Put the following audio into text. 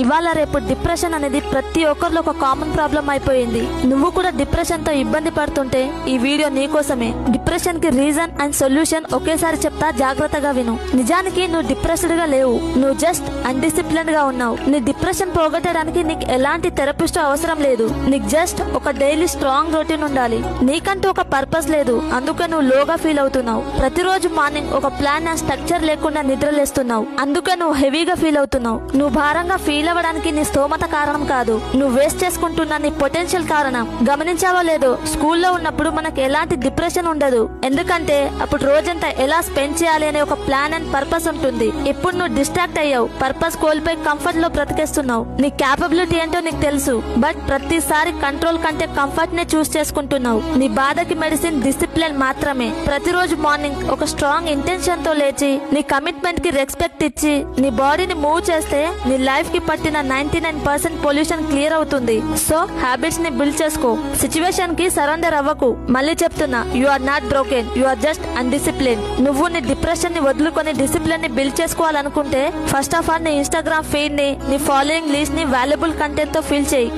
ఇవాళ రేపు డిప్రెషన్ అనేది ప్రతి ఒక్కరిలో ఒక కామన్ ప్రాబ్లం అయిపోయింది. నువ్వు కూడా డిప్రెషన్ తో ఇబ్బంది పడుతుంటే ఈ వీడియో నీకోసమే. డిప్రెషన్ కి రీజన్ అండ్ సొల్యూషన్ ఒకేసారి చెప్తా, జాగ్రత్తగా విను. నిజానికి నువ్వు డిప్రెస్డ్ గా లేవు, నువ్వు జస్ట్ అన్డిసిప్లిన్డ్ గా ఉన్నావు. నీ డిప్రెషన్ పోగొట్టడానికి నీకు ఎలాంటి థెరపిస్ట్ అవసరం లేదు. నీకు జస్ట్ ఒక డైలీ స్ట్రాంగ్ రొటీన్ ఉండాలి. నీకంటూ ఒక పర్పస్ లేదు, అందుకే నువ్వు లోగా ఫీల్ అవుతున్నావు. ప్రతిరోజు మార్నింగ్ ఒక ప్లాన్ అండ్ స్ట్రక్చర్ లేకుండా నిద్రలేస్తున్నావు, అందుకే నువ్వు హెవీగా ఫీల్ అవుతున్నావు. నువ్వు భారంగా ఫీల్ అవ్వడానికి నీ స్తోమత కారణం కాదు, నువ్వు వేస్ట్ చేసుకుంటున్న నీ పొటెన్షియల్ కారణం. గమనించావో లేదో, స్కూల్లో ఉన్నప్పుడు మనకు ఎలాంటి డిప్రెషన్ ఉండదు, ఎందుకంటే అప్పుడు రోజంతా ఎలా స్పెండ్ చేయాలి అనే ఒక ప్లాన్ అండ్ పర్పస్ ఉంటుంది. ఇప్పుడు నువ్వు డిస్ట్రాక్ట్ అయ్యావు, పర్పస్ కోల్పోయి కంఫర్ట్ లో బ్రతికేస్తున్నావు. నీ క్యాపబిలిటీ ఏంటో నీకు తెలుసు, బట్ ప్రతిసారి కంట్రోల్ కంటే కంఫర్ట్ నే చూస్ చేసుకుంటున్నావు. నీ బాధకి మెడిసిన్ డిసిప్లిన్ మాత్రమే. ప్రతిరోజు మార్నింగ్ ఒక స్ట్రాంగ్ ఇంటెన్షన్ తో లేచి నీ కమిట్మెంట్ కి రెస్పెక్ట్ ఇచ్చి నీ బాడీని మూవ్ చేస్తే నీ లైఫ్ కి పట్టిన 99% పొల్యూషన్ క్లియర్ అవుతుంది. సో హ్యాబిట్స్ ని బిల్డ్ చేసుకో, సిచ్యువేషన్ కి సరెండర్ అవ్వకు. మళ్ళీ చెప్తున్నా, you are not broken, you are just undiscipline. నువ్వు నీ డిప్రెషన్ ని వదులుకొని డిసిప్లిన్ ని బిల్డ్ చేసుకోవాలనుకుంటే ఫస్ట్ ఆఫ్ ఆల్ నీ ఇన్స్టాగ్రామ్ ఫీడ్ ని, నీ ఫాలోయింగ్ లిస్ట్ ని వాల్యుబుల్ కంటెంట్ తో ఫిల్ చేయి.